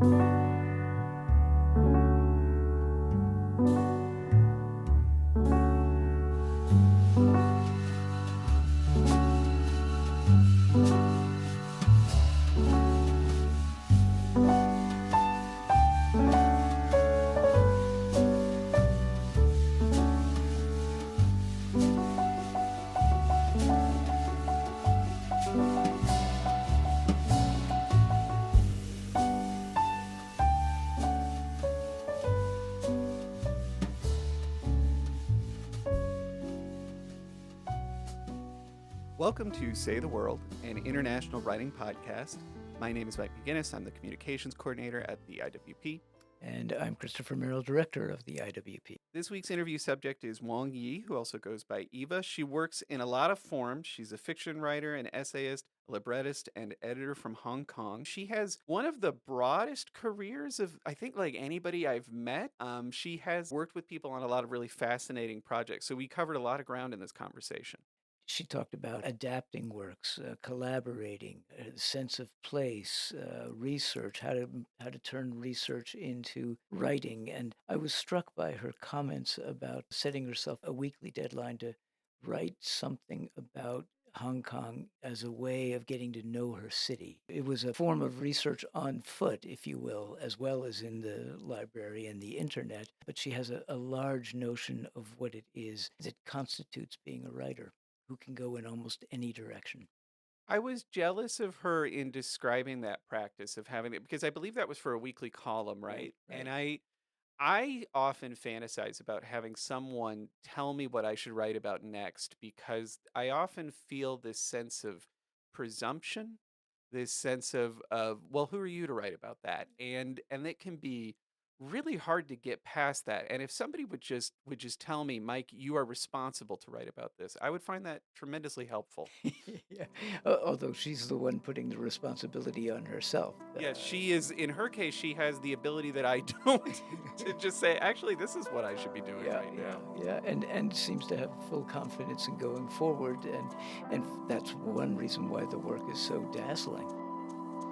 Welcome to Say the World, an international writing podcast. My name is Mike Meginnis. I'm the communications coordinator at the IWP. And I'm Christopher Merrill, director of the IWP. This week's interview subject is Wong Yi, who also goes by Eva. She works in a lot of forms. She's a fiction writer, an essayist, a librettist, and editor from Hong Kong. She has one of the broadest careers of, I think, like anybody I've met. She has worked with people on a lot of really fascinating projects. So we covered a lot of ground in this conversation. She talked about adapting works, collaborating, a sense of place, research, how to turn research into writing. And I was struck by her comments about setting herself a weekly deadline to write something about Hong Kong as a way of getting to know her city. It was a form of research on foot, if you will, as well as in the library and the internet. But she has a large notion of what it is that constitutes being a writer, who can go in almost any direction. I was jealous of her in describing that practice of having it because I believe that was for a weekly column, right? Right. And I often fantasize about having someone tell me what I should write about next because I often feel this sense of presumption, this sense of well, who are you to write about that? And it can be really hard to get past that. And if somebody would just tell me, Mike, you are responsible to write about this, I would find that tremendously helpful. Yeah. Although she's the one putting the responsibility on herself. Yes, she is. In her case, she has the ability that I don't to just say, actually, this is what I should be doing right now. Yeah, and seems to have full confidence in going forward, and that's one reason why the work is so dazzling.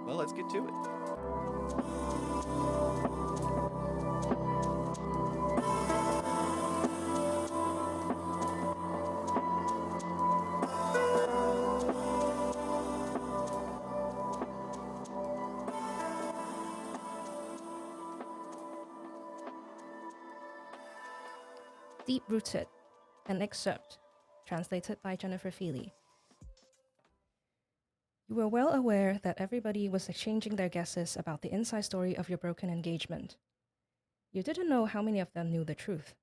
Well, let's get to it. Deep-Rooted, an excerpt, translated by Jennifer Feely. You were well aware that everybody was exchanging their guesses about the inside story of your broken engagement. You didn't know how many of them knew the truth.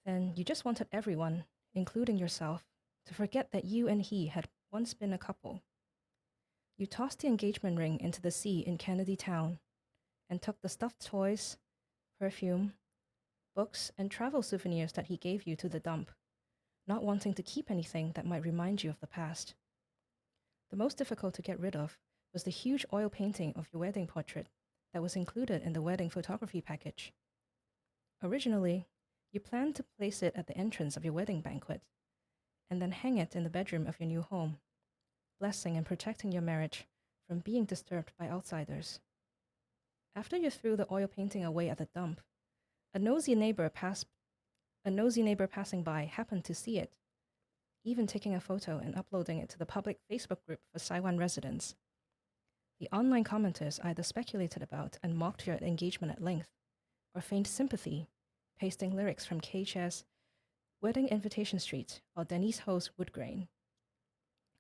Then you just wanted everyone, including yourself, to forget that you and he had once been a couple. You tossed the engagement ring into the sea in Kennedy Town and took the stuffed toys, perfume, books, and travel souvenirs that he gave you to the dump, not wanting to keep anything that might remind you of the past. The most difficult to get rid of was the huge oil painting of your wedding portrait that was included in the wedding photography package. Originally, you planned to place it at the entrance of your wedding banquet, and then hang it in the bedroom of your new home, blessing and protecting your marriage from being disturbed by outsiders. After you threw the oil painting away at the dump, a nosy neighbor passing by happened to see it, even taking a photo and uploading it to the public Facebook group for Taiwan residents. The online commenters either speculated about and mocked your engagement at length, or feigned sympathy, pasting lyrics from KHS, Wedding Invitation Street, or Denise Ho's Woodgrain.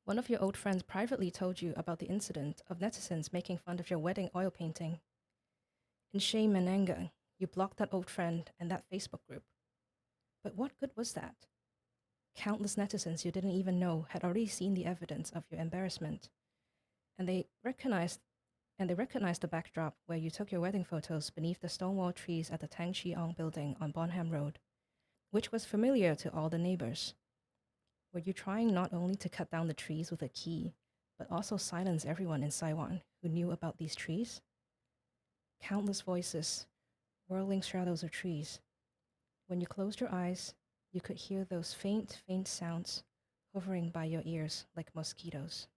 One of your old friends privately told you about the incident of netizens making fun of your wedding oil painting. In shame and anger, you blocked that old friend and that Facebook group. But what good was that? Countless netizens you didn't even know had already seen the evidence of your embarrassment, and they recognized the backdrop where you took your wedding photos beneath the stonewall trees at the Tang Chi-ong building on Bonham Road, which was familiar to all the neighbors. Were you trying not only to cut down the trees with a key, but also silence everyone in Taiwan who knew about these trees? Countless voices, whirling shadows of trees. When you closed your eyes, you could hear those faint sounds hovering by your ears like mosquitoes.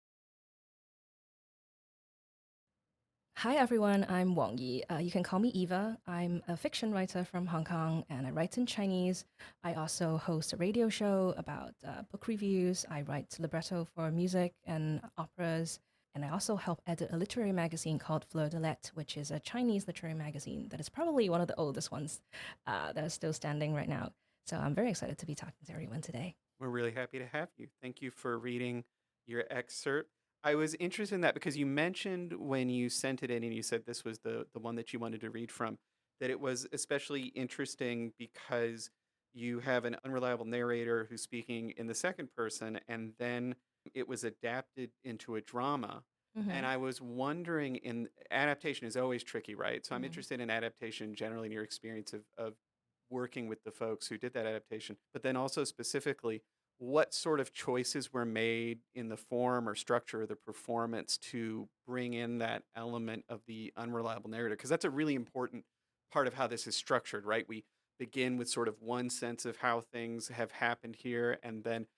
Hi everyone, I'm Wong Yi. You can call me Eva. I'm a fiction writer from Hong Kong and I write in Chinese. I also host a radio show about book reviews. I write libretto for music and operas. And I also help edit a literary magazine called Fleur de Lettres, which is a Chinese literary magazine that is probably one of the oldest ones that is still standing right now. So I'm very excited to be talking to everyone today. We're really happy to have you. Thank you for reading your excerpt. I was interested in that because you mentioned when you sent it in and you said this was the one that you wanted to read from, that it was especially interesting because you have an unreliable narrator who's speaking in the second person, and then it was adapted into a drama. And Mm-hmm. I was wondering, in adaptation is always tricky, right? So I'm Mm-hmm. interested in adaptation generally in your experience of working with the folks who did that adaptation, but then also specifically what sort of choices were made in the form or structure of the performance to bring in that element of the unreliable narrator, because that's a really important part of how this is structured, right? We begin with sort of one sense of how things have happened here, and then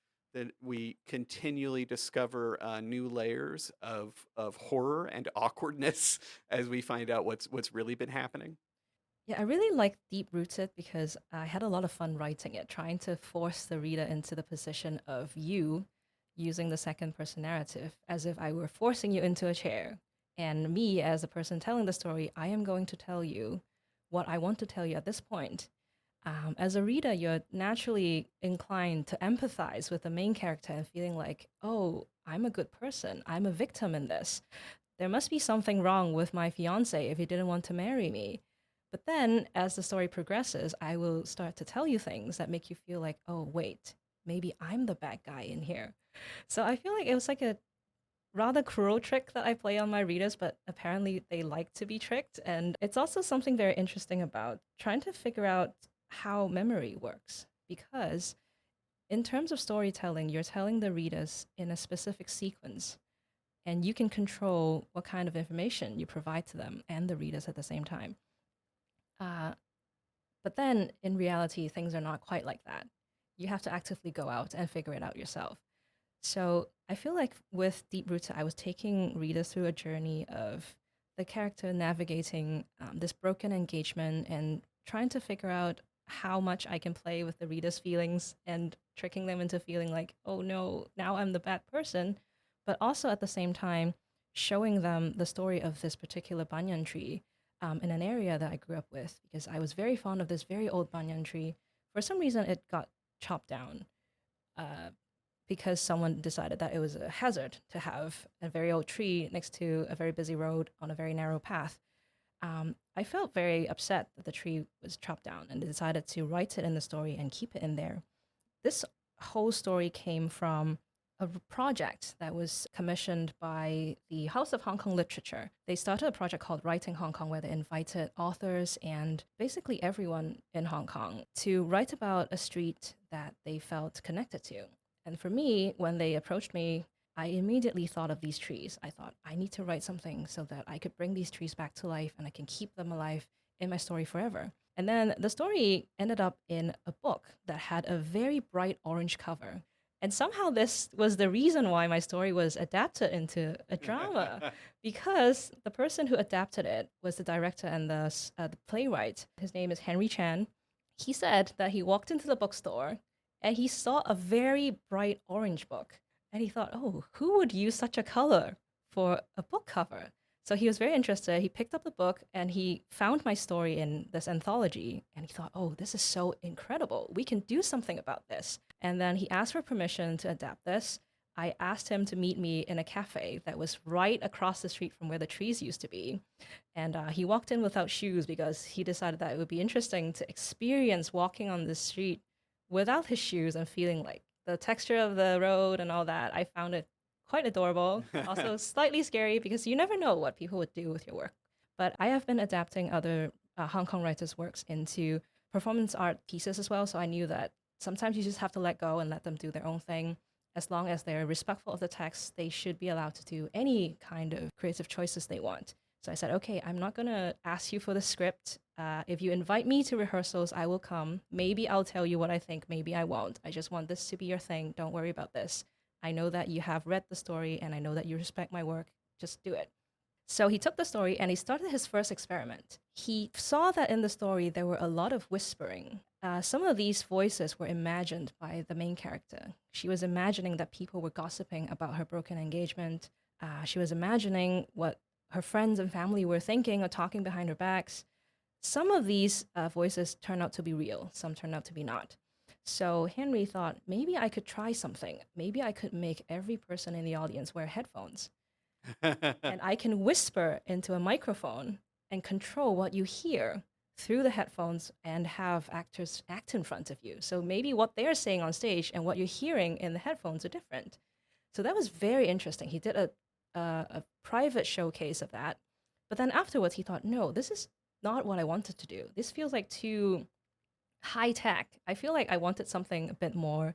we continually discover new layers of horror and awkwardness as we find out what's really been happening. Yeah, I really like Deep Rooted because I had a lot of fun writing it, trying to force the reader into the position of you using the second person narrative as if I were forcing you into a chair. And me, as the person telling the story, I am going to tell you what I want to tell you at this point. As a reader, you're naturally inclined to empathize with the main character and feeling like, oh, I'm a good person. I'm a victim in this. There must be something wrong with my fiance if he didn't want to marry me. But then, as the story progresses, I will start to tell you things that make you feel like, oh, wait, maybe I'm the bad guy in here. So I feel like it was like a rather cruel trick that I play on my readers, but apparently they like to be tricked. And it's also something very interesting about trying to figure out how memory works. Because in terms of storytelling, you're telling the readers in a specific sequence and you can control what kind of information you provide to them and the readers at the same time. Uh, but then in reality, things are not quite like that. You have to actively go out and figure it out yourself. So I feel like with Deep Rooted, I was taking readers through a journey of the character navigating this broken engagement and trying to figure out how much I can play with the reader's feelings and tricking them into feeling like, oh no, now I'm the bad person. But also at the same time, showing them the story of this particular banyan tree in an area that I grew up with because I was very fond of this very old banyan tree. For some reason, it got chopped down. Uh, because someone decided that it was a hazard to have a very old tree next to a very busy road on a very narrow path. I felt very upset that the tree was chopped down and decided to write it in the story and keep it in there. This whole story came from a project that was commissioned by the House of Hong Kong Literature. They started a project called Writing Hong Kong, where they invited authors and basically everyone in Hong Kong to write about a street that they felt connected to. And for me, when they approached me, I immediately thought of these trees. I thought, I need to write something so that I could bring these trees back to life and I can keep them alive in my story forever. And then the story ended up in a book that had a very bright orange cover. And somehow this was the reason why my story was adapted into a drama, because the person who adapted it was the director and the playwright. His name is Henry Chan. He said that he walked into the bookstore and he saw a very bright orange book. And he thought, oh, who would use such a color for a book cover? So he was very interested. He picked up the book and he found my story in this anthology. And he thought, oh, this is so incredible. We can do something about this. And then he asked for permission to adapt this. I asked him to meet me in a cafe that was right across the street from where the trees used to be. And he walked in without shoes because he decided that it would be interesting to experience walking on the street without his shoes and feeling like the texture of the road and all that. I found it quite adorable, also slightly scary because you never know what people would do with your work. But I have been adapting other Hong Kong writers' works into performance art pieces as well. So I knew that sometimes you just have to let go and let them do their own thing. As long as they're respectful of the text, they should be allowed to do any kind of creative choices they want. So I said, okay, I'm not going to ask you for the script. If you invite me to rehearsals, I will come. Maybe I'll tell you what I think. Maybe I won't. I just want this to be your thing. Don't worry about this. I know that you have read the story and I know that you respect my work. Just do it. So he took the story and he started his first experiment. He saw that in the story there were a lot of whispering. Some of these voices were imagined by the main character. She was imagining that people were gossiping about her broken engagement. She was imagining what her friends and family were thinking or talking behind her backs. Some of these voices turned out to be real, some turned out to be not. So Henry thought, maybe I could try something. Maybe I could make every person in the audience wear headphones. And I can whisper into a microphone and control what you hear through the headphones and have actors act in front of you. So maybe what they're saying on stage and what you're hearing in the headphones are different. So that was very interesting. He did a private showcase of that. But then afterwards, he thought, no, this is not what I wanted to do. This feels like too high tech. I feel like I wanted something a bit more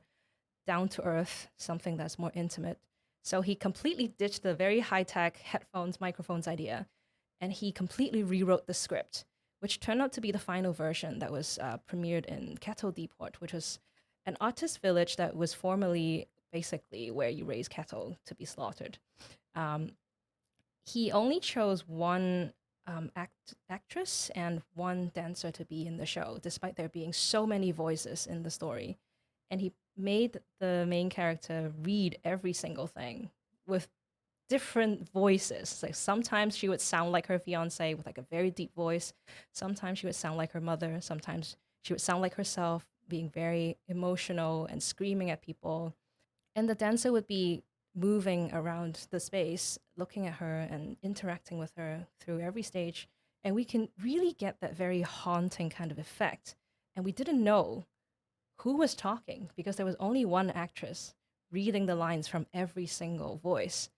down to earth, something that's more intimate. So he completely ditched the very high tech headphones, microphones idea, and he completely rewrote the script, which turned out to be the final version that was premiered in Cattle Depot, which was an artist village that was formerly basically where you raise cattle to be slaughtered. He only chose one actress and one dancer to be in the show, despite there being so many voices in the story. And he made the main character read every single thing with different voices. Like sometimes she would sound like her fiance with like a very deep voice. Sometimes she would sound like her mother. Sometimes she would sound like herself, being very emotional and screaming at people. And the dancer would be moving around the space, looking at her and interacting with her through every stage. And we can really get that very haunting kind of effect. And we didn't know who was talking because there was only one actress reading the lines from every single voice.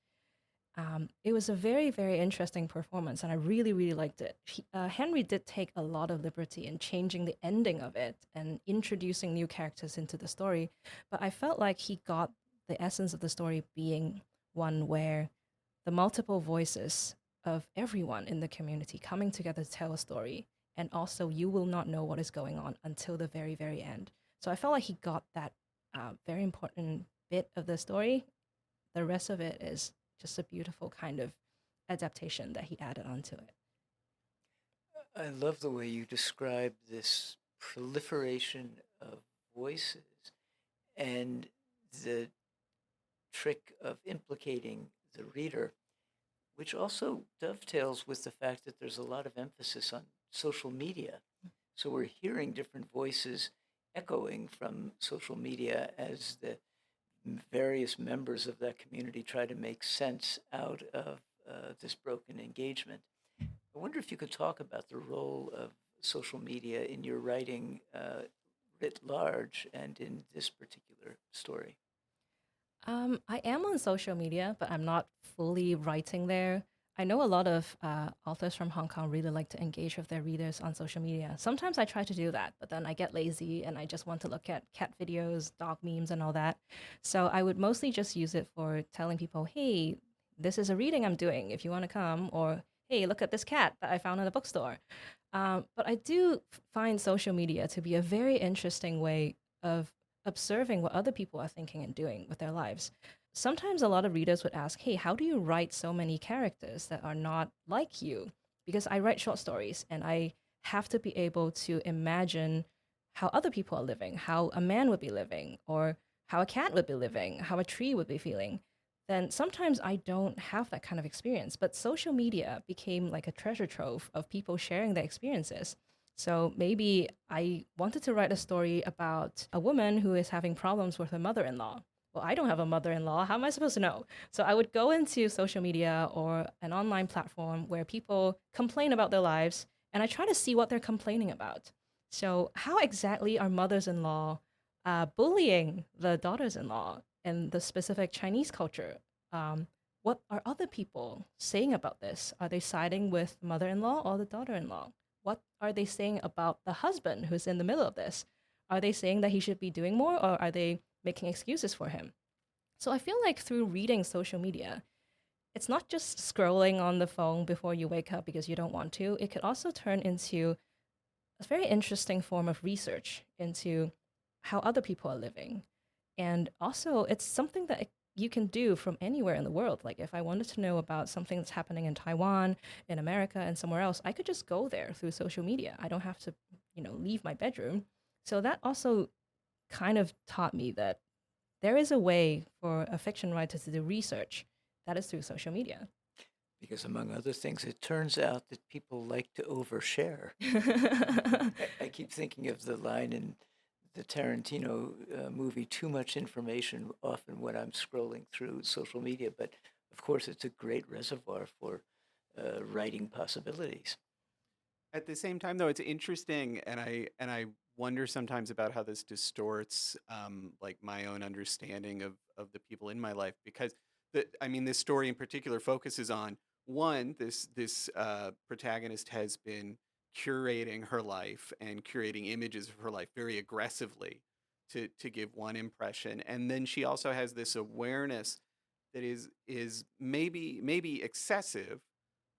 It was a very, very interesting performance, and I really, really liked it. Henry did take a lot of liberty in changing the ending of it and introducing new characters into the story, but I felt like he got the essence of the story being one where the multiple voices of everyone in the community coming together to tell a story, and also you will not know what is going on until the very, very end. So I felt like he got that very important bit of the story. The rest of it is just a beautiful kind of adaptation that he added onto it. I love the way you describe this proliferation of voices and the trick of implicating the reader, which also dovetails with the fact that there's a lot of emphasis on social media. So we're hearing different voices echoing from social media as the various members of that community try to make sense out of this broken engagement. I wonder if you could talk about the role of social media in your writing writ large and in this particular story. I am on social media, but I'm not fully writing there. I know a lot of authors from Hong Kong really like to engage with their readers on social media. Sometimes I try to do that, but then I get lazy and I just want to look at cat videos, dog memes, and all that. So I would mostly just use it for telling people, hey, this is a reading I'm doing if you want to come, or hey, look at this cat that I found in a bookstore. But I do find social media to be a very interesting way of observing what other people are thinking and doing with their lives. Sometimes a lot of readers would ask, hey, how do you write so many characters that are not like you? Because I write short stories and I have to be able to imagine how other people are living, how a man would be living, or how a cat would be living, how a tree would be feeling. Then sometimes I don't have that kind of experience. But social media became like a treasure trove of people sharing their experiences. So maybe I wanted to write a story about a woman who is having problems with her mother in law. Well, I don't have a mother in law. How am I supposed to know? So I would go into social media or an online platform where people complain about their lives, and I try to see what they're complaining about. So, how exactly are mothers in law bullying the daughters in law in the specific Chinese culture? What are other people saying about this? Are they siding with mother in law or the daughter in law? What are they saying about the husband who's in the middle of this? Are they saying that he should be doing more, or are they making excuses for him? So I feel like through reading social media, it's not just scrolling on the phone before you wake up because you don't want to. It could also turn into a very interesting form of research into how other people are living. And also, it's something that you can do from anywhere in the world. Like if I wanted to know about something that's happening in Taiwan, in America, and somewhere else, I could just go there through social media. I don't have to, leave my bedroom. So that also kind of taught me that there is a way for a fiction writer to do research that is through social media. Because among other things, it turns out that people like to overshare. I keep thinking of the line in the Tarantino movie, too much information, often when I'm scrolling through social media. But of course, it's a great reservoir for writing possibilities. At the same time, though, it's interesting, and I wonder sometimes about how this distorts like my own understanding of the people in my life, because this story in particular focuses on one, this protagonist has been curating her life and curating images of her life very aggressively to give one impression, and then she also has this awareness that is maybe excessive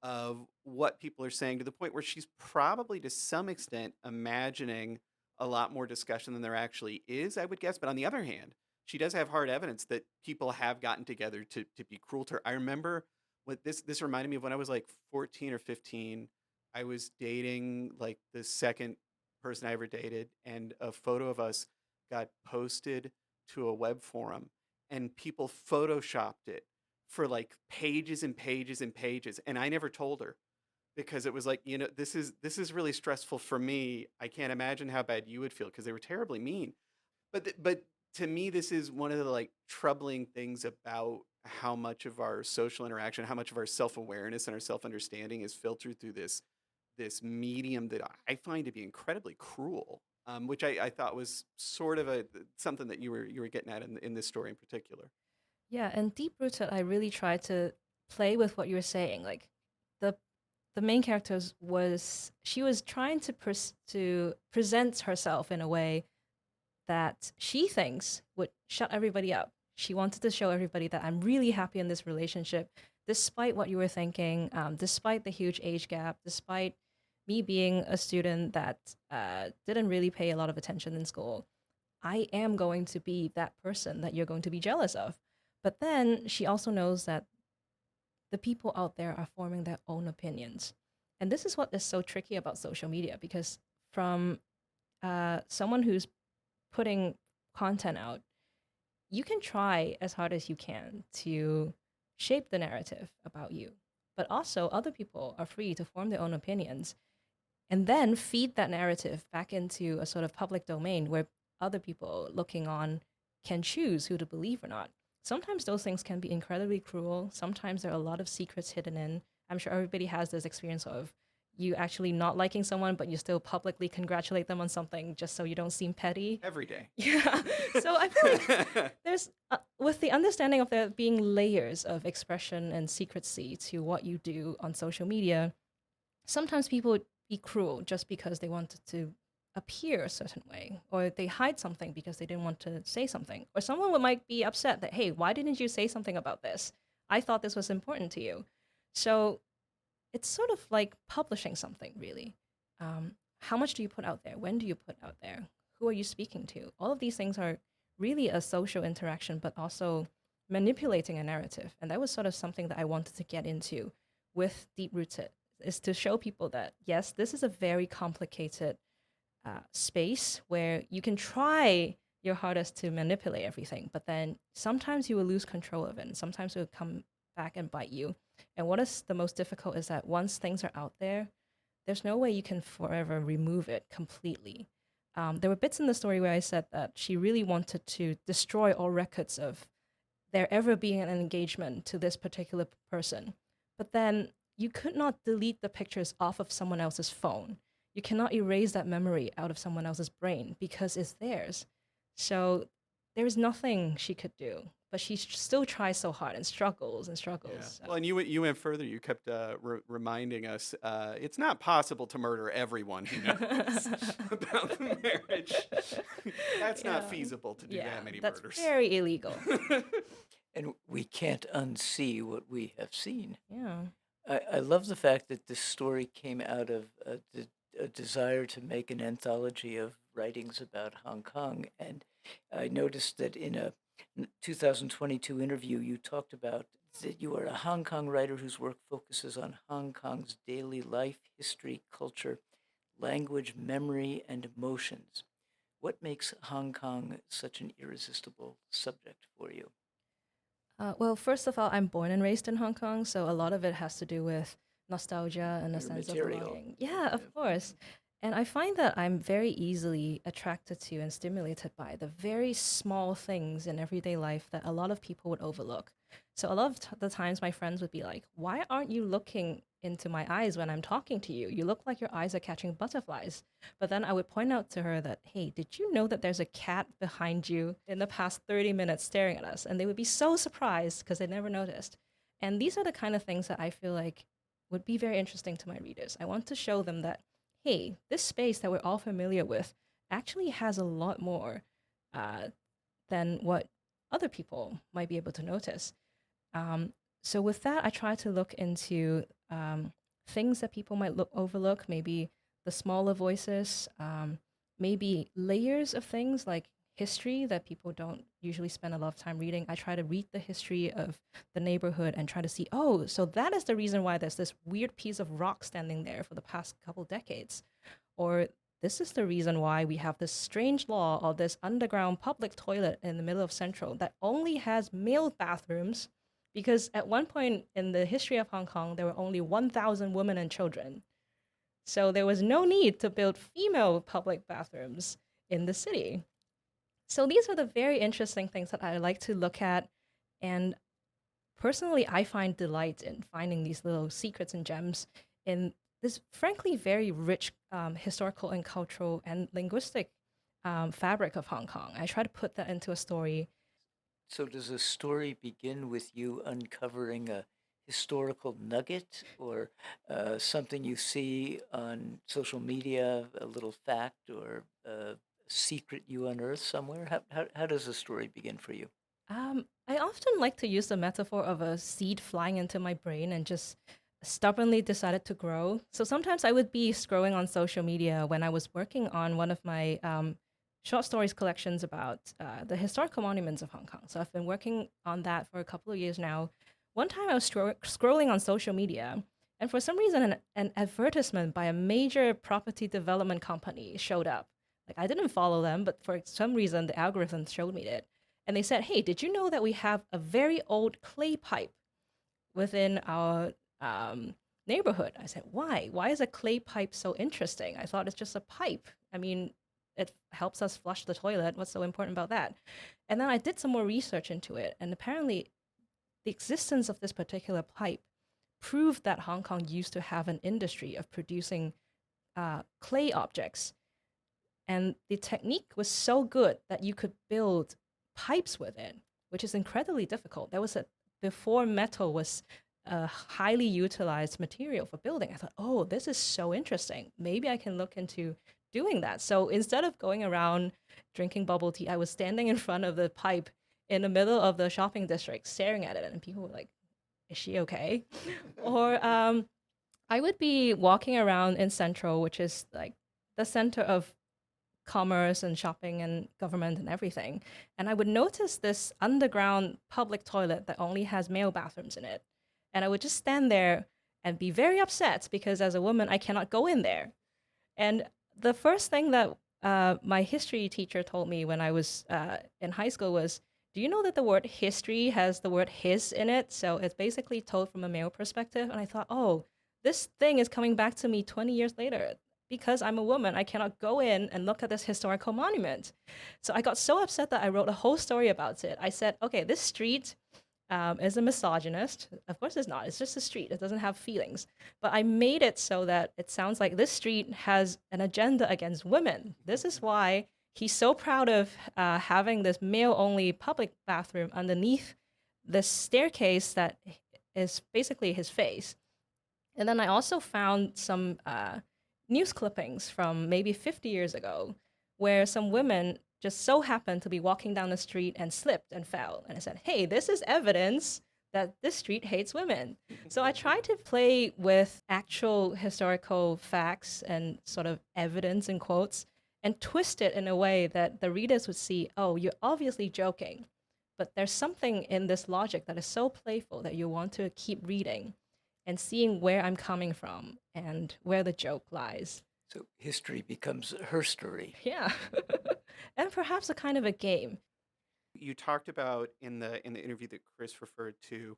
of what people are saying, to the point where she's probably to some extent imagining a lot more discussion than there actually is, I would guess. But on the other hand, she does have hard evidence that people have gotten together to be cruel to her. I remember what this reminded me of when I was like 14 or 15. I was dating like the second person I ever dated, and a photo of us got posted to a web forum, and people photoshopped it for like pages and pages and pages, and I never told her, because it was like, this is really stressful for me. I can't imagine how bad you would feel, because they were terribly mean. But to me, this is one of the like troubling things about how much of our social interaction, how much of our self-awareness and our self-understanding is filtered through this medium that I find to be incredibly cruel. Which I thought was sort of something that you were getting at in this story in particular. Yeah, and Deep Rooted, I really tried to play with what you were saying. Like the the main character she was trying to present herself in a way that she thinks would shut everybody up. She wanted to show everybody that I'm really happy in this relationship, despite what you were thinking, despite the huge age gap, despite me being a student that didn't really pay a lot of attention in school. I am going to be that person that you're going to be jealous of. But then she also knows that the people out there are forming their own opinions. And this is what is so tricky about social media, because from someone who's putting content out, you can try as hard as you can to shape the narrative about you. But also, other people are free to form their own opinions and then feed that narrative back into a sort of public domain where other people looking on can choose who to believe or not. Sometimes those things can be incredibly cruel. Sometimes there are a lot of secrets hidden in. I'm sure everybody has this experience of you actually not liking someone, but you still publicly congratulate them on something just so you don't seem petty. Every day. Yeah. So I feel like there's, with the understanding of there being layers of expression and secrecy to what you do on social media, sometimes people would be cruel just because they wanted to appear a certain way, or they hide something because they didn't want to say something, or someone might be upset that, hey, why didn't you say something about this? I thought this was important to you. So it's sort of like publishing something, really. How much do you put out there? When do you put out there? Who are you speaking to? All of these things are really a social interaction, but also manipulating a narrative. And that was sort of something that I wanted to get into with Deep Rooted, is to show people that, yes, this is a very complicated space where you can try your hardest to manipulate everything, but then sometimes you will lose control of it, and sometimes it will come back and bite you. And what is the most difficult is that once things are out there, there's no way you can forever remove it completely. There were bits in the story where I said that she really wanted to destroy all records of there ever being an engagement to this particular person. But then you could not delete the pictures off of someone else's phone. You cannot erase that memory out of someone else's brain because it's theirs. So there's nothing she could do, but she still tries so hard and struggles and struggles. Yeah. So. Well, and you went further. You kept reminding us it's not possible to murder everyone who knows about the marriage. That's not feasible to do that many that's murders. Very illegal. And we can't unsee what we have seen. Yeah. I love the fact that this story came out of the a desire to make an anthology of writings about Hong Kong. And I noticed that in a 2022 interview, you talked about that you are a Hong Kong writer whose work focuses on Hong Kong's daily life, history, culture, language, memory, and emotions. What makes Hong Kong such an irresistible subject for you? Well, first of all, I'm born and raised in Hong Kong, so a lot of it has to do with nostalgia and a Your sense of material. belonging. Yeah, Yeah. of course. And I find that I'm very easily attracted to and stimulated by the very small things in everyday life that a lot of people would overlook. So a lot of the times my friends would be like, "Why aren't you looking into my eyes when I'm talking to you? You look like your eyes are catching butterflies." But then I would point out to her that, "Hey, did you know that there's a cat behind you in the past 30 minutes staring at us?" And they would be so surprised because they never noticed. And these are the kind of things that I feel like would be very interesting to my readers. I want to show them that, hey, this space that we're all familiar with actually has a lot more than what other people might be able to notice. So with that, I try to look into things that people might overlook, maybe the smaller voices, maybe layers of things like history that people don't usually spend a lot of time reading. I try to read the history of the neighborhood and try to see, oh, so that is the reason why there's this weird piece of rock standing there for the past couple decades. Or this is the reason why we have this strange law of this underground public toilet in the middle of Central that only has male bathrooms, because at one point in the history of Hong Kong, there were only 1,000 women and children. So there was no need to build female public bathrooms in the city. So these are the very interesting things that I like to look at. And personally, I find delight in finding these little secrets and gems in this, frankly, very rich historical and cultural and linguistic fabric of Hong Kong. I try to put that into a story. So does a story begin with you uncovering a historical nugget or something you see on social media, a little fact or a secret you unearth somewhere? How does a story begin for you? I often like to use the metaphor of a seed flying into my brain and just stubbornly decided to grow. So sometimes I would be scrolling on social media when I was working on one of my short stories collections about the historical monuments of Hong Kong. So I've been working on that for a couple of years now. One time I was scrolling on social media, and for some reason, an advertisement by a major property development company showed up. Like, I didn't follow them, but for some reason, the algorithm showed me it. And they said, "Hey, did you know that we have a very old clay pipe within our neighborhood?" I said, "Why? Why is a clay pipe so interesting? I thought it's just a pipe. I mean, it helps us flush the toilet. What's so important about that?" And then I did some more research into it. And apparently, the existence of this particular pipe proved that Hong Kong used to have an industry of producing clay objects. And the technique was so good that you could build pipes with it, which is incredibly difficult. That was before metal was a highly utilized material for building. I thought, oh, this is so interesting. Maybe I can look into doing that. So instead of going around drinking bubble tea, I was standing in front of the pipe in the middle of the shopping district, staring at it, and people were like, "Is she okay?" Or I would be walking around in Central, which is like the center of commerce and shopping and government and everything. And I would notice this underground public toilet that only has male bathrooms in it. And I would just stand there and be very upset because as a woman, I cannot go in there. And the first thing that my history teacher told me when I was in high school was, "Do you know that the word history has the word his in it? So it's basically told from a male perspective." And I thought, oh, this thing is coming back to me 20 years later. Because I'm a woman, I cannot go in and look at this historical monument. So I got so upset that I wrote a whole story about it. I said, okay, this street is a misogynist. Of course it's not. It's just a street. It doesn't have feelings. But I made it so that it sounds like this street has an agenda against women. This is why he's so proud of having this male-only public bathroom underneath this staircase that is basically his face. And then I also found some news clippings from maybe 50 years ago where some women just so happened to be walking down the street and slipped and fell. And I said, hey, this is evidence that this street hates women. So I try to play with actual historical facts and sort of evidence in quotes and twist it in a way that the readers would see, oh, you're obviously joking, but there's something in this logic that is so playful that you want to keep reading and seeing where I'm coming from and where the joke lies. So history becomes her story. Yeah. And perhaps a kind of a game. You talked about in the interview that Chris referred to,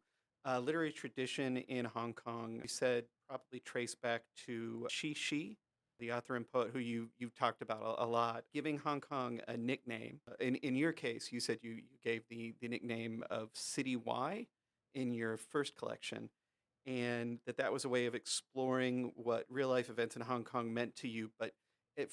literary tradition in Hong Kong. You said probably trace back to Shi, the author and poet who you've talked about a lot, giving Hong Kong a nickname. In your case, you said you gave the nickname of City Y in your first collection, and that was a way of exploring what real life events in Hong Kong meant to you, but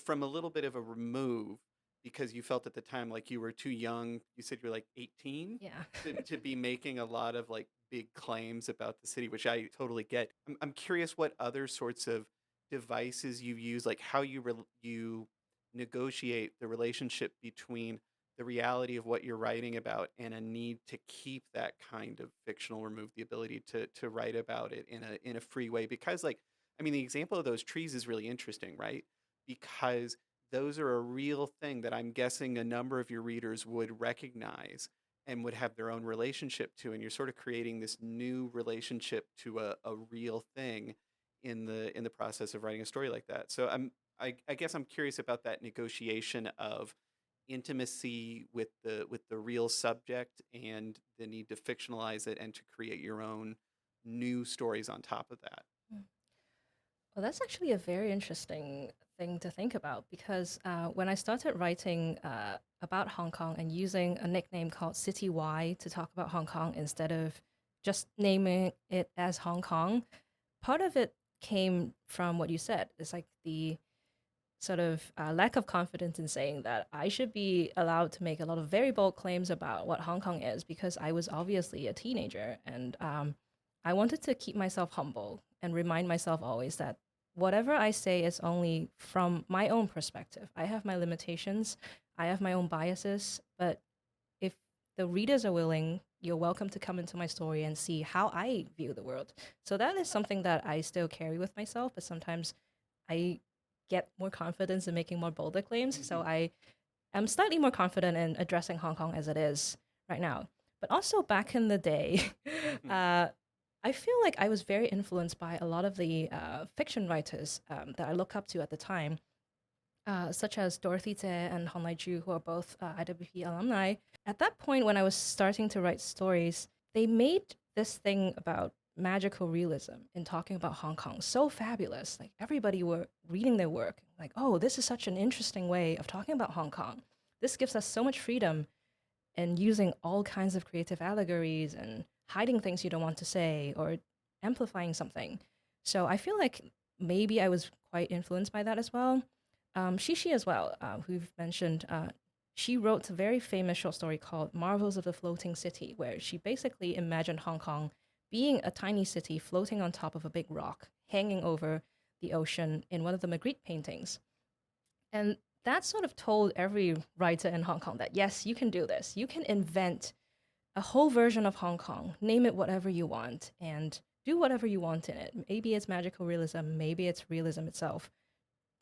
from a little bit of a remove because you felt at the time like you were too young. You said you were like 18 Yeah. to be making a lot of like big claims about the city, which I totally get. I'm curious what other sorts of devices you use, like how you negotiate the relationship between the reality of what you're writing about and a need to keep that kind of fictional remove, the ability to write about it in a free way. Because like, I mean, the example of those trees is really interesting, right? Because those are a real thing that I'm guessing a number of your readers would recognize and would have their own relationship to. And you're sort of creating this new relationship to a real thing in the process of writing a story like that. So I guess I'm curious about that negotiation of intimacy with the real subject and the need to fictionalize it and to create your own new stories on top of that. Mm. Well, that's actually a very interesting thing to think about because when I started writing about Hong Kong and using a nickname called City Y to talk about Hong Kong instead of just naming it as Hong Kong, part of it came from what you said. It's like the sort of lack of confidence in saying that I should be allowed to make a lot of very bold claims about what Hong Kong is because I was obviously a teenager and I wanted to keep myself humble and remind myself always that whatever I say is only from my own perspective. I have my limitations, I have my own biases, but if the readers are willing, you're welcome to come into my story and see how I view the world. So that is something that I still carry with myself, but sometimes I get more confidence in making more bolder claims. So I am slightly more confident in addressing Hong Kong as it is right now. But also back in the day, I feel like I was very influenced by a lot of the fiction writers that I look up to at the time, such as Dorothy Tse and Hong Lai-ju, who are both IWP alumni. At that point, when I was starting to write stories, they made this thing about magical realism in talking about Hong Kong so fabulous. Like everybody were reading their work, like, oh, this is such an interesting way of talking about Hong Kong. This gives us so much freedom in using all kinds of creative allegories and hiding things you don't want to say or amplifying something. So I feel like maybe I was quite influenced by that as well. Shi as well, who you've mentioned, she wrote a very famous short story called Marvels of the Floating City, where she basically imagined Hong Kong being a tiny city floating on top of a big rock, hanging over the ocean in one of the Magritte paintings. And that sort of told every writer in Hong Kong that, yes, you can do this. You can invent a whole version of Hong Kong, name it whatever you want, and do whatever you want in it. Maybe it's magical realism, maybe it's realism itself.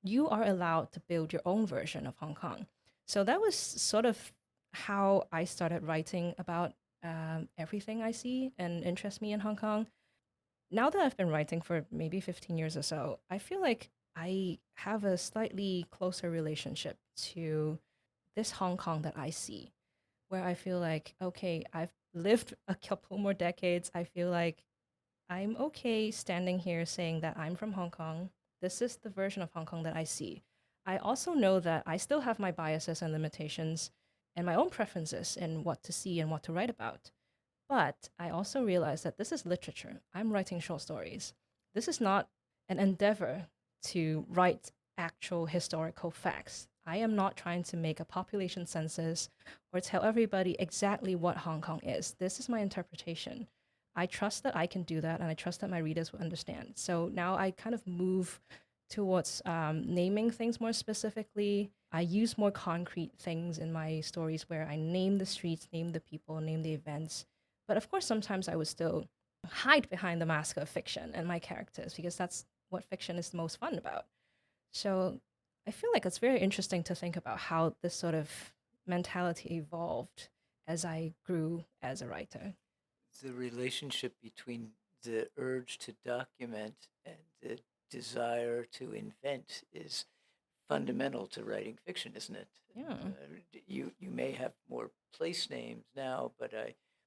You are allowed to build your own version of Hong Kong. So that was sort of how I started writing about everything I see and interests me in Hong Kong. Now that I've been writing for maybe 15 years or so, I feel like I have a slightly closer relationship to this Hong Kong that I see, where I feel like, okay, I've lived a couple more decades. I feel like I'm okay standing here saying that I'm from Hong Kong. This is the version of Hong Kong that I see. I also know that I still have my biases and limitations and my own preferences in what to see and what to write about. But I also realize that this is literature. I'm writing short stories. This is not an endeavor to write actual historical facts. I am not trying to make a population census or tell everybody exactly what Hong Kong is. This is my interpretation. I trust that I can do that, and I trust that my readers will understand. So now I kind of move towards naming things more specifically. I use more concrete things in my stories where I name the streets, name the people, name the events, But of course, sometimes I would still hide behind the mask of fiction and my characters because that's what fiction is most fun about. So I feel like it's very interesting to think about how this sort of mentality evolved as I grew as a writer. The relationship between the urge to document and the desire to invent is fundamental to writing fiction, isn't it? Yeah. You may have more place names now, but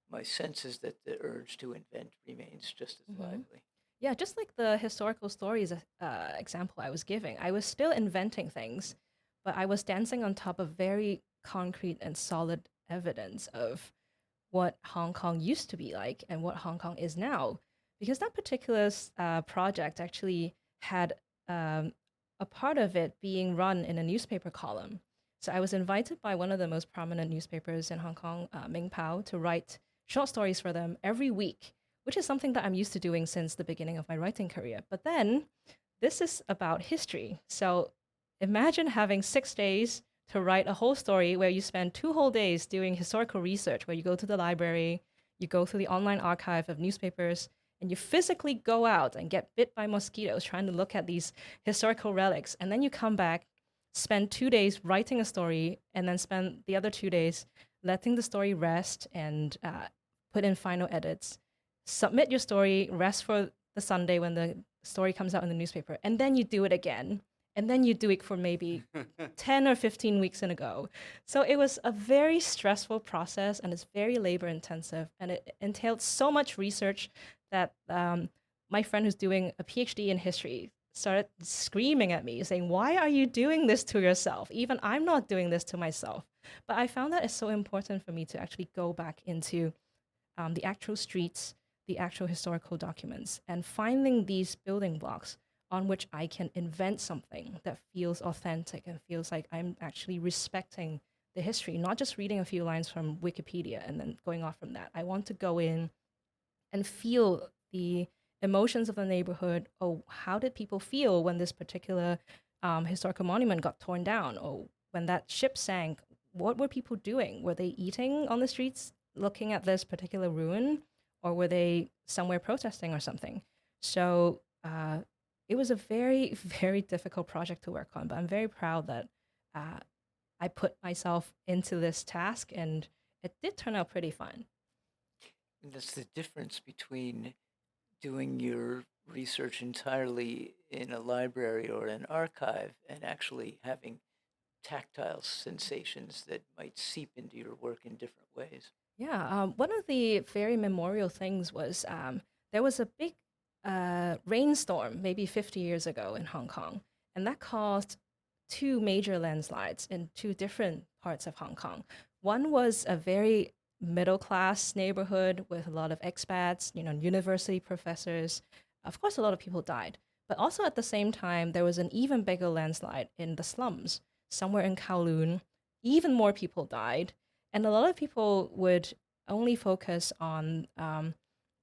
my sense is that the urge to invent remains just as lively. Yeah, just like the historical stories example I was giving, I was still inventing things, but I was dancing on top of very concrete and solid evidence of what Hong Kong used to be like and what Hong Kong is now. Because that particular project actually had a part of it being run in a newspaper column. So I was invited by one of the most prominent newspapers in Hong Kong, Ming Pao, to write short stories for them every week, which is something that I'm used to doing since the beginning of my writing career. But then this is about history. So imagine having 6 days to write a whole story where you spend 2 whole days doing historical research, where you go to the library, you go through the online archive of newspapers, and you physically go out and get bit by mosquitoes trying to look at these historical relics. And then you come back, spend 2 days writing a story, and then spend the other 2 days letting the story rest and put in final edits. Submit your story, rest for the Sunday when the story comes out in the newspaper, and then you do it again. And then you do it for maybe 10 or 15 weeks in a go. So it was a very stressful process and it's very labor intensive. And it entailed so much research that my friend who's doing a PhD in history started screaming at me saying, "Why are you doing this to yourself? Even I'm not doing this to myself." But I found that it's so important for me to actually go back into the actual streets, the actual historical documents, and finding these building blocks on which I can invent something that feels authentic and feels like I'm actually respecting the history, not just reading a few lines from Wikipedia and then going off from that. I want to go in and feel the emotions of the neighborhood. Oh, how did people feel when this particular historical monument got torn down? Or when that ship sank, what were people doing? Were they eating on the streets looking at this particular ruin? Or were they somewhere protesting or something? So it was a very, very difficult project to work on, but I'm very proud that I put myself into this task and it did turn out pretty fun. And that's the difference between doing your research entirely in a library or an archive and actually having tactile sensations that might seep into your work in different ways. Yeah, one of the very memorial things was there was a big rainstorm maybe 50 years ago in Hong Kong, and that caused two major landslides in two different parts of Hong Kong. One was a very middle class neighborhood with a lot of expats, university professors. Of course, a lot of people died, but also at the same time, there was an even bigger landslide in the slums, somewhere in Kowloon. Even more people died, and a lot of people would only focus on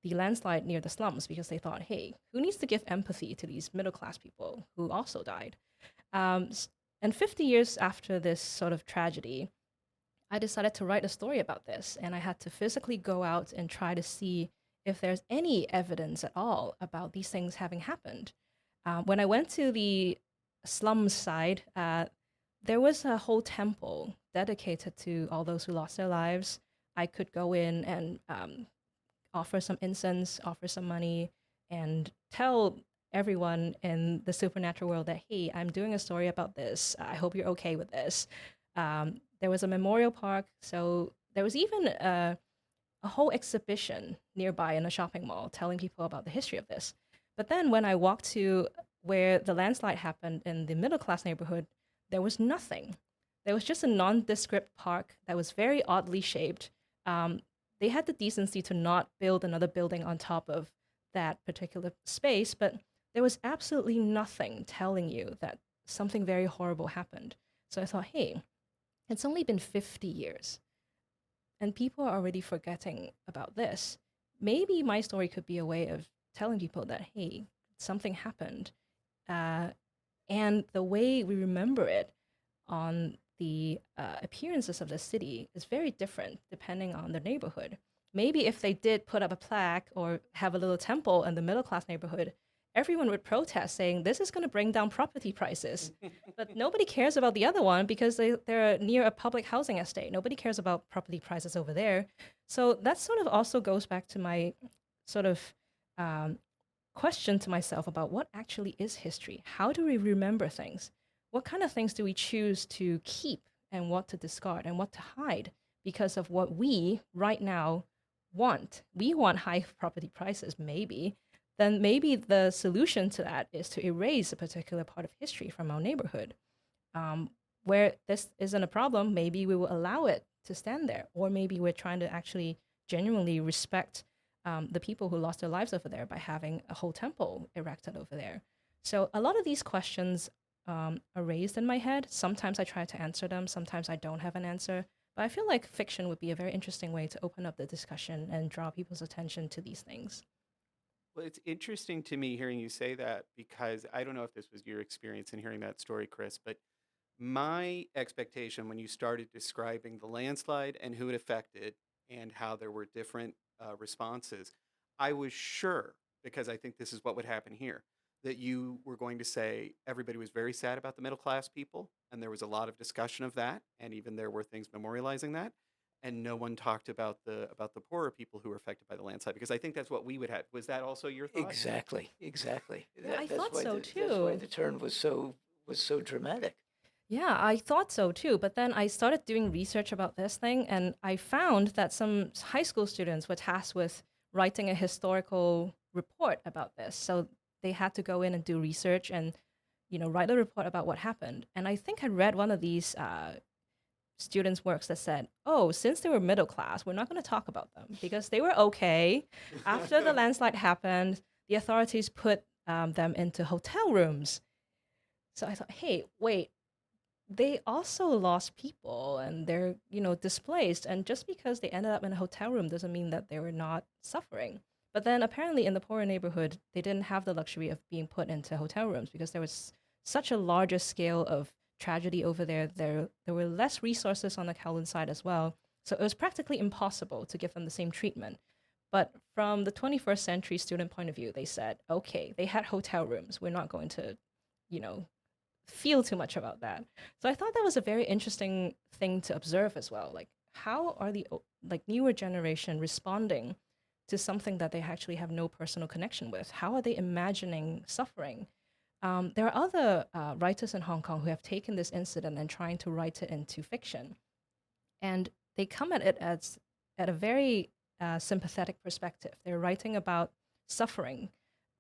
the landslide near the slums because they thought, hey, who needs to give empathy to these middle class people who also died? And 50 years after this sort of tragedy, I decided to write a story about this. And I had to physically go out and try to see if there's any evidence at all about these things having happened. When I went to the slums side, there was a whole temple dedicated to all those who lost their lives. I could go in and offer some incense, offer some money, and tell everyone in the supernatural world that, hey, I'm doing a story about this. I hope you're okay with this. There was a memorial park, so there was even a whole exhibition nearby in a shopping mall telling people about the history of this. But then when I walked to where the landslide happened in the middle class neighborhood, there was nothing. There was just a nondescript park that was very oddly shaped. They had the decency to not build another building on top of that particular space, but there was absolutely nothing telling you that something very horrible happened. So I thought, hey, it's only been 50 years and people are already forgetting about this. Maybe my story could be a way of telling people that, hey, something happened. And the way we remember it on the appearances of the city is very different depending on the neighborhood. maybe if they did put up a plaque or have a little temple in the middle class neighborhood, everyone would protest saying this is going to bring down property prices. But nobody cares about the other one because they're near a public housing estate. Nobody cares about property prices over there. So that sort of also goes back to my sort of um, question to myself about what actually is history. How do we remember things? What kind of things do we choose to keep and what to discard and what to hide because of what we right now want? We want high property prices, maybe. Then maybe the solution to that is to erase a particular part of history from our neighborhood. Where this isn't a problem, maybe we will allow it to stand there, or maybe we're trying to actually genuinely respect the people who lost their lives over there by having a whole temple erected over there. So a lot of these questions are raised in my head. Sometimes I try to answer them, sometimes I don't have an answer. But I feel like fiction would be a very interesting way to open up the discussion and draw people's attention to these things. Well, it's interesting to me hearing you say that because I don't know if this was your experience in hearing that story, Chris, but my expectation when you started describing the landslide and who it affected and how there were different responses, I was sure, because I think this is what would happen here, that you were going to say everybody was very sad about the middle class people, and there was a lot of discussion of that, and even there were things memorializing that, and no one talked about the poorer people who were affected by the landslide, because I think that's what we would have. Was that also your thought? Exactly, exactly. Yeah, I thought so That's why too. the turn was so dramatic. Yeah, I thought so too. But then I started doing research about this thing, and I found that some high school students were tasked with writing a historical report about this. So they had to go in and do research and, write a report about what happened. And I think I read one of these students' works that said, oh, since they were middle class, we're not going to talk about them because they were okay. After the landslide happened, the authorities put them into hotel rooms. So I thought, hey, wait, they also lost people and they're, displaced. And just because they ended up in a hotel room doesn't mean that they were not suffering. But then apparently in the poorer neighborhood, they didn't have the luxury of being put into hotel rooms because there was such a larger scale of tragedy over there. There were less resources on the Kowloon side as well. So it was practically impossible to give them the same treatment. But from the 21st century student point of view, they said, okay, they had hotel rooms. We're not going to, you know, feel too much about that. So I thought that was a very interesting thing to observe as well. Like, how are the newer generation responding to something that they actually have no personal connection with? How are they imagining suffering? There are other writers in Hong Kong who have taken this incident and trying to write it into fiction, and they come at it as at a very sympathetic perspective. They're writing about suffering,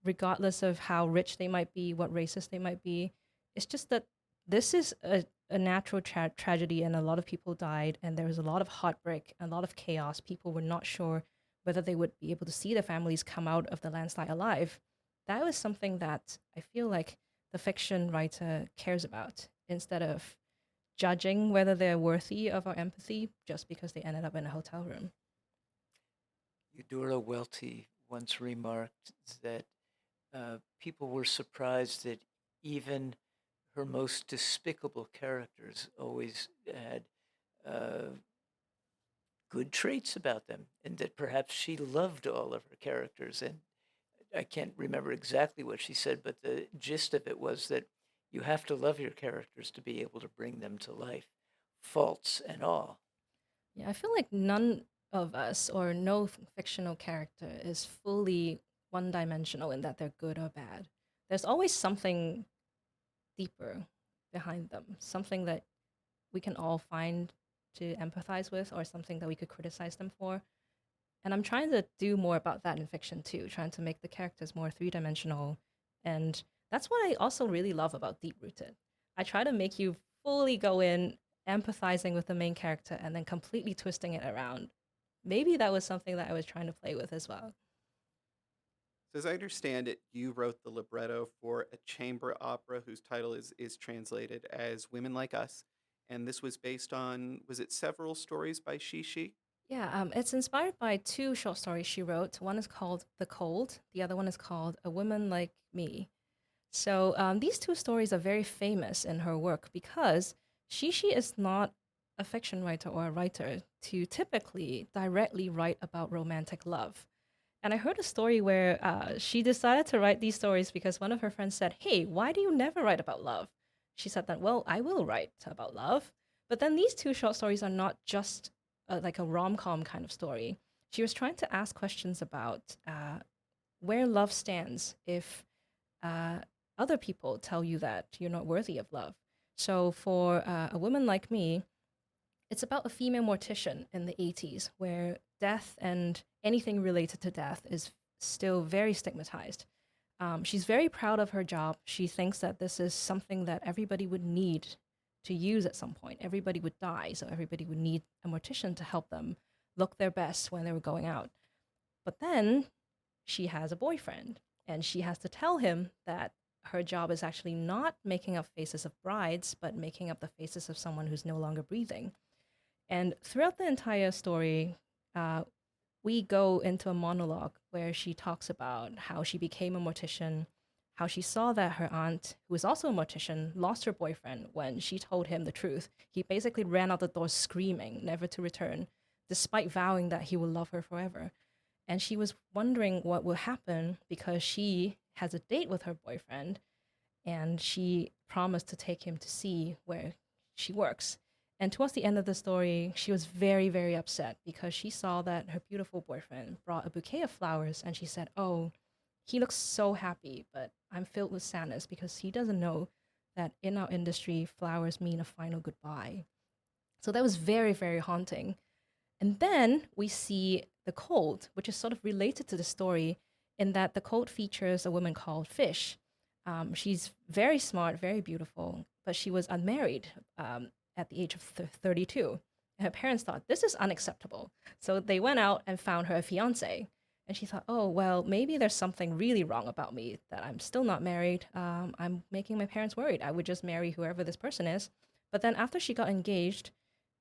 regardless of how rich they might be, what races they might be. It's just that this is a natural tragedy, and a lot of people died, and there was a lot of heartbreak, a lot of chaos. People were not sure whether they would be able to see their families come out of the landslide alive. That was something that I feel like the fiction writer cares about instead of judging whether they're worthy of our empathy just because they ended up in a hotel room. Eudora Welty once remarked that people were surprised that even her most despicable characters always had good traits about them, and that perhaps she loved all of her characters. And I can't remember exactly what she said, but the gist of it was that you have to love your characters to be able to bring them to life, faults and all. Yeah, I feel like none of us or no fictional character is fully one dimensional in that they're good or bad. There's always something deeper behind them, something that we can all find to empathize with or something that we could criticize them for. And I'm trying to do more about that in fiction too, trying to make the characters more three-dimensional. And that's what I also really love about Deep Rooted. I try to make you fully go in empathizing with the main character and then completely twisting it around. Maybe that was something that I was trying to play with as well. So as I understand it, you wrote the libretto for a chamber opera whose title is translated as Women Like Us. And this was based on, was it several stories by Shishi? Yeah, it's inspired by two short stories she wrote. One is called The Cold, the other one is called A Woman Like Me. So these two stories are very famous in her work because Shishi is not a fiction writer or a writer to typically directly write about romantic love. And I heard a story where she decided to write these stories because one of her friends said, "Hey, why do you never write about love?" She said that, "Well, I will write about love." But then these two short stories are not just like a rom-com kind of story. She was trying to ask questions about where love stands if other people tell you that you're not worthy of love. So for a woman like me, it's about a female mortician in the 80s where death and anything related to death is still very stigmatized. She's very proud of her job. She thinks that this is something that everybody would need to use at some point. Everybody would die, so everybody would need a mortician to help them look their best when they were going out. But then she has a boyfriend, and she has to tell him that her job is actually not making up faces of brides, but making up the faces of someone who's no longer breathing. And throughout the entire story, we go into a monologue where she talks about how she became a mortician, how she saw that her aunt, who was also a mortician, lost her boyfriend when she told him the truth. He basically ran out the door screaming, never to return, despite vowing that he will love her forever. And she was wondering what will happen because she has a date with her boyfriend and she promised to take him to see where she works. And towards the end of the story, she was very, very upset because she saw that her beautiful boyfriend brought a bouquet of flowers and she said, "Oh, he looks so happy, but I'm filled with sadness because he doesn't know that in our industry, flowers mean a final goodbye." So that was very, very haunting. And then we see The Cold, which is sort of related to the story in that The Cold features a woman called Fish. She's very smart, very beautiful, but she was unmarried at the age of 32. And her parents thought, this is unacceptable. So they went out and found her a fiance. And she thought, oh, well, maybe there's something really wrong about me that I'm still not married. I'm making my parents worried. I would just marry whoever this person is. But then after she got engaged,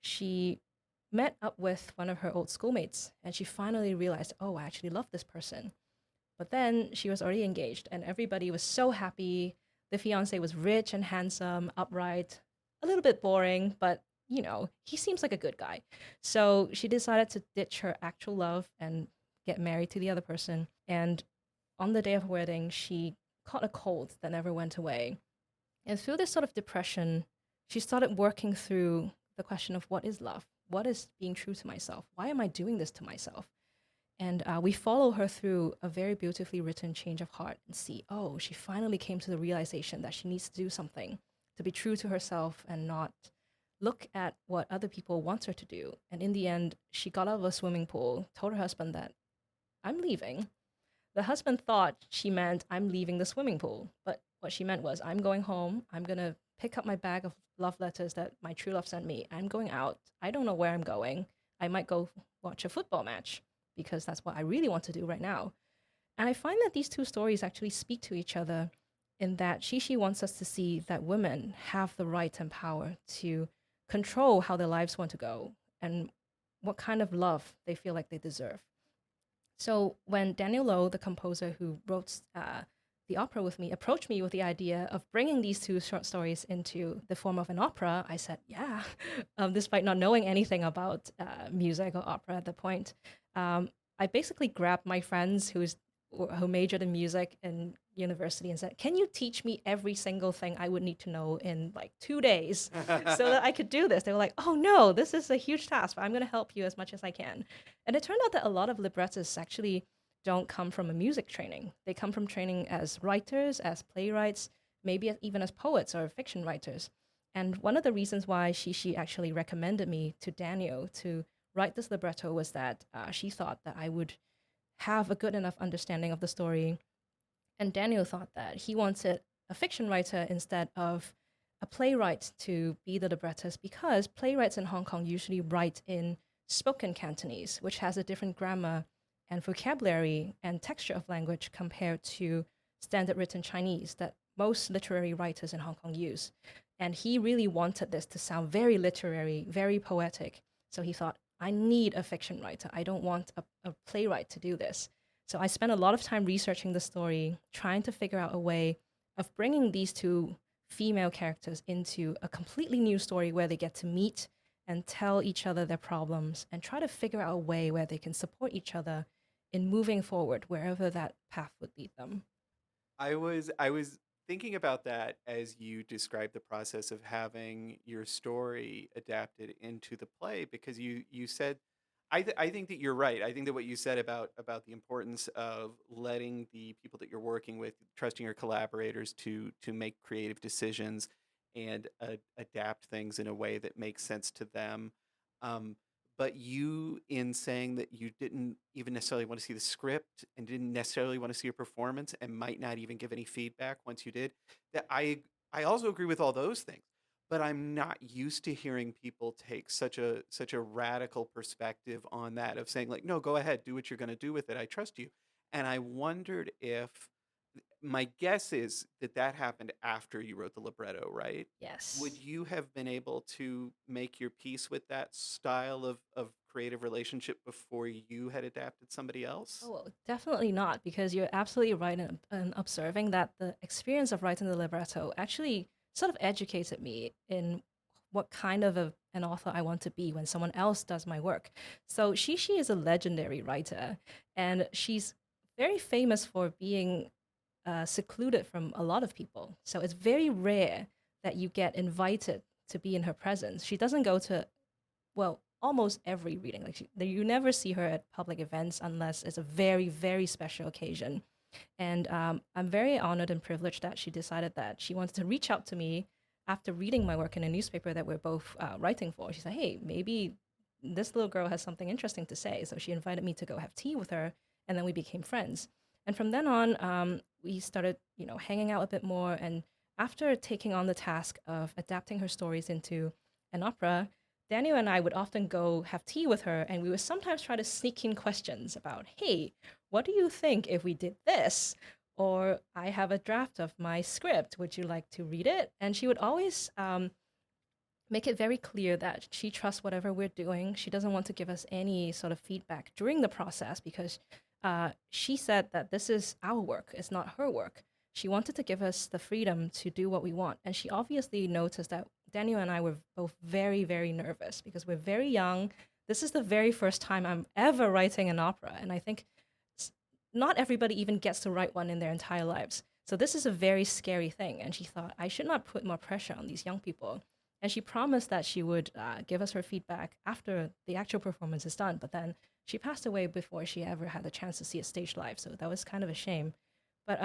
she met up with one of her old schoolmates. And she finally realized, oh, I actually love this person. But then she was already engaged and everybody was so happy. The fiance was rich and handsome, upright, a little bit boring, but you know, he seems like a good guy. So she decided to ditch her actual love and get married to the other person. And on the day of her wedding, she caught a cold that never went away. And through this sort of depression, she started working through the question of what is love? What is being true to myself? Why am I doing this to myself? And we follow her through a very beautifully written change of heart and see, oh, she finally came to the realization that she needs to do something to be true to herself and not look at what other people want her to do. And in the end, she got out of a swimming pool, told her husband that, I'm leaving. The husband thought she meant, I'm leaving the swimming pool. But what she meant was, I'm going home. I'm going to pick up my bag of love letters that my true love sent me. I'm going out. I don't know where I'm going. I might go watch a football match because that's what I really want to do right now. And I find that these two stories actually speak to each other in that Shishi wants us to see that women have the right and power to control how their lives want to go and what kind of love they feel like they deserve. So when Daniel Lo, the composer who wrote the opera with me, approached me with the idea of bringing these two short stories into the form of an opera, I said, yeah, despite not knowing anything about music or opera at the point. I basically grabbed my friends who majored in music in university and said, can you teach me every single thing I would need to know in like 2 days so that I could do this? They were like, oh no, this is a huge task, but I'm going to help you as much as I can. And it turned out that a lot of librettists actually don't come from a music training. They come from training as writers, as playwrights, maybe even as poets or fiction writers. And one of the reasons why Shishi actually recommended me to Daniel to write this libretto was that she thought that I would have a good enough understanding of the story. And Daniel thought that he wanted a fiction writer instead of a playwright to be the librettist because playwrights in Hong Kong usually write in spoken Cantonese, which has a different grammar and vocabulary and texture of language compared to standard written Chinese that most literary writers in Hong Kong use. And he really wanted this to sound very literary, very poetic. So he thought, I need a fiction writer. I don't want a playwright to do this. So I spent a lot of time researching the story, trying to figure out a way of bringing these two female characters into a completely new story where they get to meet and tell each other their problems and try to figure out a way where they can support each other in moving forward wherever that path would lead them. I was thinking about that as you described the process of having your story adapted into the play, because you said, I think that you're right. I think that what you said about the importance of letting the people that you're working with, trusting your collaborators to make creative decisions and adapt things in a way that makes sense to them. Um, but you, in saying that you didn't even necessarily want to see the script and didn't necessarily want to see your performance and might not even give any feedback once you did, that I also agree with all those things. But I'm not used to hearing people take such a radical perspective on that, of saying like, no, go ahead, do what you're going to do with it. I trust you. And I wondered if, my guess is that that happened after you wrote the libretto, right? Would Yes. you have been able to make your peace with that style of creative relationship before you had adapted somebody else? Oh, well, definitely not, because you're absolutely right in observing that the experience of writing the libretto actually sort of educated me in what kind of an author I want to be when someone else does my work. So Shishi is a legendary writer, and she's very famous for being secluded from a lot of people. So it's very rare that you get invited to be in her presence. She doesn't go to, well, almost every reading. Like you never see her at public events unless it's a very, very special occasion. And I'm very honored and privileged that she decided that she wanted to reach out to me after reading my work in a newspaper that we're both writing for. She said, "Hey, maybe this little girl has something interesting to say." So she invited me to go have tea with her, and then we became friends. And from then on, we started, hanging out a bit more. And after taking on the task of adapting her stories into an opera, Daniel and I would often go have tea with her, and we would sometimes try to sneak in questions about, "Hey, what do you think if we did this?" Or, "I have a draft of my script. Would you like to read it?" And she would always make it very clear that she trusts whatever we're doing. She doesn't want to give us any sort of feedback during the process because she said that this is our work, it's not her work. She wanted to give us the freedom to do what we want. And she obviously noticed that Daniel and I were both very, very nervous because we're very young. This is the very first time I'm ever writing an opera. And I think not everybody even gets to write one in their entire lives. So this is a very scary thing. And she thought, I should not put more pressure on these young people. And she promised that she would give us her feedback after the actual performance is done. But then she passed away before she ever had the chance to see it stage live. So that was kind of a shame. But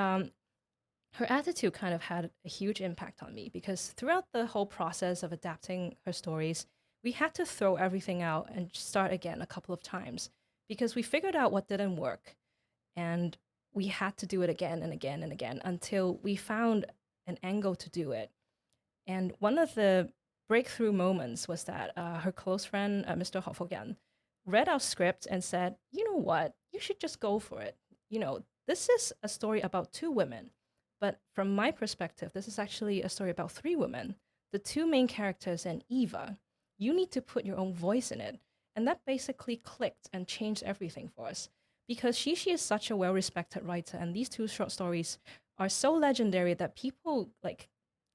her attitude kind of had a huge impact on me because throughout the whole process of adapting her stories, we had to throw everything out and start again a couple of times because we figured out what didn't work. And we had to do it again and again and again until we found an angle to do it. And one of the breakthrough moments was that her close friend, Mr. Ho Fogyan, read our script and said, "You know what? You should just go for it. This is a story about two women. But from my perspective, this is actually a story about three women. The two main characters and Eva. You need to put your own voice in it." And that basically clicked and changed everything for us. Because Shishi is such a well-respected writer, and these two short stories are so legendary that people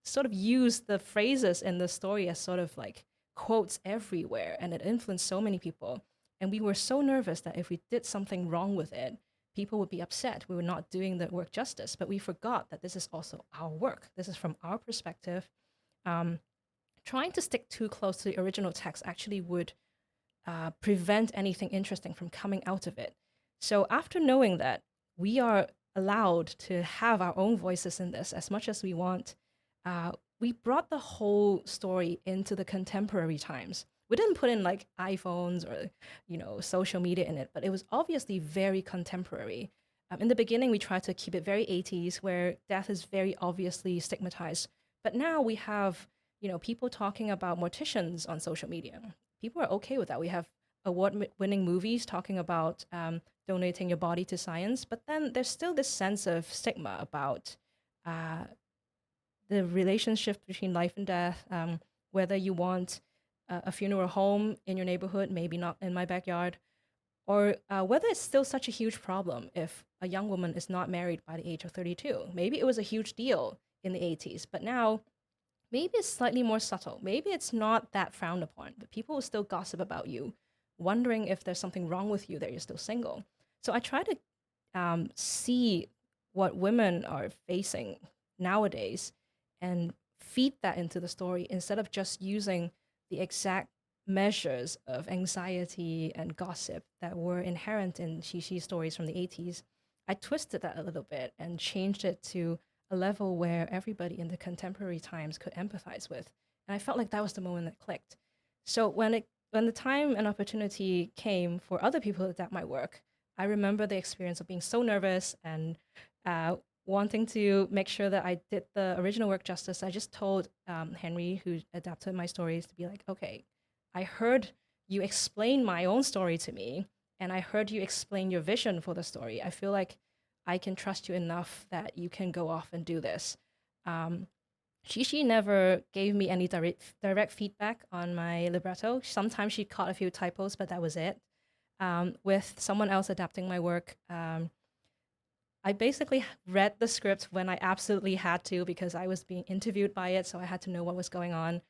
sort of use the phrases in the story as sort of like quotes everywhere, and it influenced so many people. And we were so nervous that if we did something wrong with it, people would be upset. We were not doing the work justice, but we forgot that this is also our work. This is from our perspective. Trying to stick too close to the original text actually would prevent anything interesting from coming out of it. So after knowing that we are allowed to have our own voices in this as much as we want, we brought the whole story into the contemporary times. We didn't put in like iPhones or, social media in it, but it was obviously very contemporary. In the beginning, we tried to keep it very 80s, where death is very obviously stigmatized. But now we have, people talking about morticians on social media. People are okay with that. We have award-winning movies talking about donating your body to science, but then there's still this sense of stigma about the relationship between life and death, whether you want a funeral home in your neighborhood, maybe not in my backyard, or whether it's still such a huge problem if a young woman is not married by the age of 32. Maybe it was a huge deal in the 80s, but now maybe it's slightly more subtle. Maybe it's not that frowned upon, but people will still gossip about you, wondering if there's something wrong with you that you're still single. So I try to see what women are facing nowadays and feed that into the story instead of just using the exact measures of anxiety and gossip that were inherent in Xixi stories from the 80s. I twisted that a little bit and changed it to a level where everybody in the contemporary times could empathize with. And I felt like that was the moment that clicked. So when the time and opportunity came for other people to adapt my work, I remember the experience of being so nervous and wanting to make sure that I did the original work justice. I just told Henry, who adapted my stories, to be like, okay, I heard you explain my own story to me, and I heard you explain your vision for the story. I feel like I can trust you enough that you can go off and do this. Xixi never gave me any direct feedback on my libretto. Sometimes she caught a few typos, but that was it. With someone else adapting my work, I basically read the script when I absolutely had to because I was being interviewed by it, so I had to know what was going on.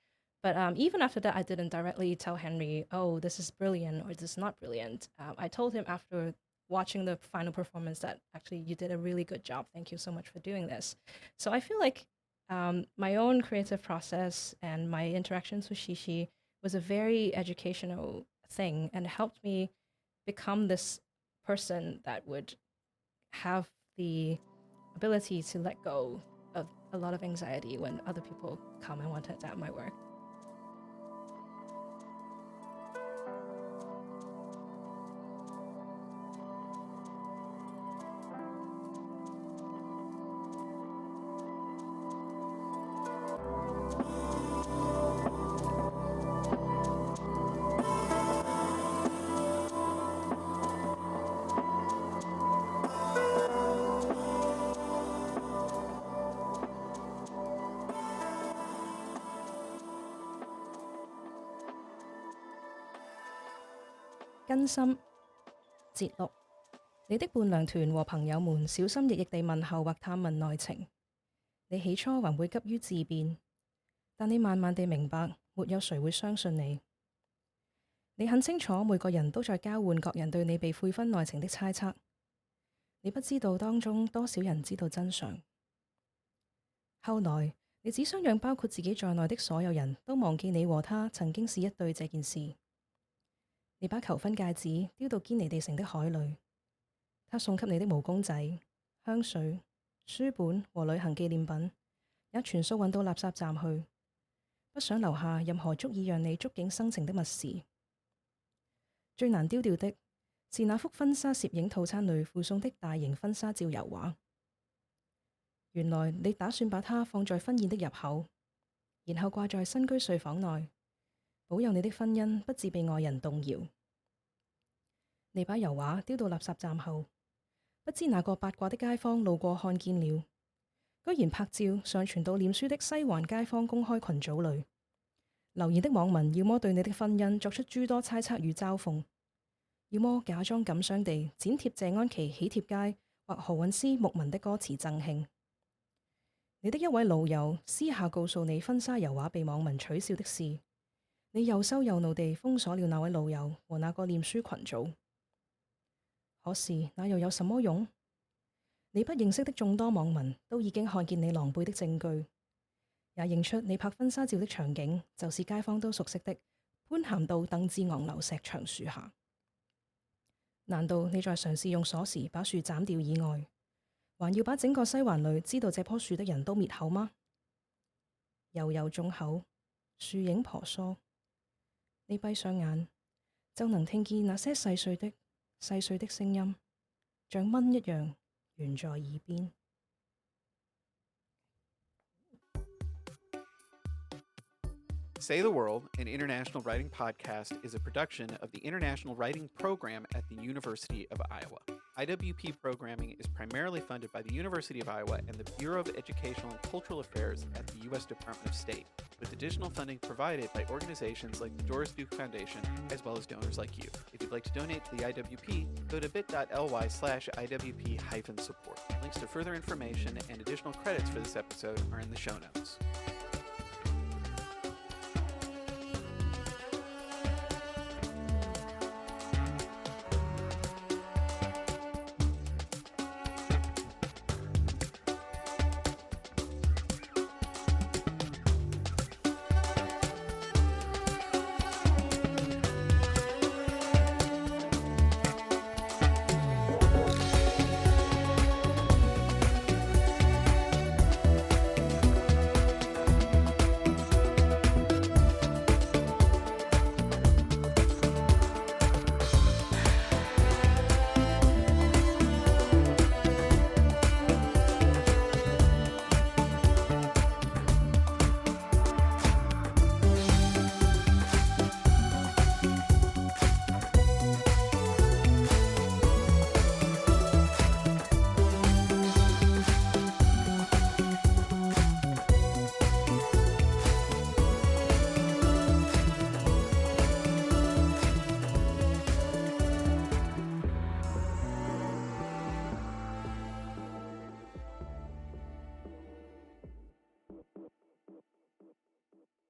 But even after that, I didn't directly tell Henry, oh, this is brilliant or this is not brilliant. I told him after watching the final performance that actually you did a really good job. Thank you so much for doing this. So I feel like my own creative process and my interactions with Xixi was a very educational thing and helped me become this person that would have the ability to let go of a lot of anxiety when other people come and want to adapt my work.根深節錄，你的伴娘團和朋友們小心翼翼地問候或探問內情。你起初還會急於自辯，但你慢慢地明白，沒有誰會相信你。你很清楚每個人都在交換各人對你被悔婚內情的猜測。你不知道當中多少人知道真相。後來，你只想讓包括自己在內的所有人都忘記你和他曾經是一對這件事。你把求婚戒指丟到堅尼地城的海裏，他送給你的毛公仔、香水、書本和旅行紀念品，也全數運到垃圾站去，不想留下任何足以讓你觸景生情的密事。最難丟掉的是那幅婚紗攝影套餐裏附送的大型婚紗照油畫。原來你打算把它放在婚宴的入口，然後掛在新居睡房內，保佑你的婚姻不致被外人動搖。你把油畫丟到垃圾站後，不知哪個八卦的街坊路過看見了，居然拍照上傳到臉書的西環街坊公開群組裏。留言的網民要麼對你的婚姻作出諸多猜測與嘲諷，要麼假裝感傷地剪貼謝安琪喜帖街或何韻詩牧民的歌詞贈慶。你的一位老友私下告訴你婚紗油畫被網民取笑的事，你又羞又怒地封鎖了那位老友和那個臉書群組。可是那又有什麼用？你不認識的眾多網民都已經看見你狼狽的證據，也認出你拍婚紗照的場景就是街坊都熟悉的潘咸道鄧志昂樓石牆樹下。難道你在嘗試用鎖匙把樹斬掉以外，還要把整個西環裏知道這棵樹的人都滅口嗎？悠悠眾口，樹影婆娑，你閉上眼就能聽見那些細碎的聲音，像蚊一樣懸在耳邊。Say the World, an international writing podcast, is a production of the International Writing Program at the University of Iowa. IWP programming is primarily funded by the University of Iowa and the Bureau of Educational and Cultural Affairs at the U.S. Department of State, with additional funding provided by organizations like the Doris Duke Foundation, as well as donors like you. If you'd like to donate to the IWP, go to bit.ly/IWP-support. Links to further information and additional credits for this episode are in the show notes.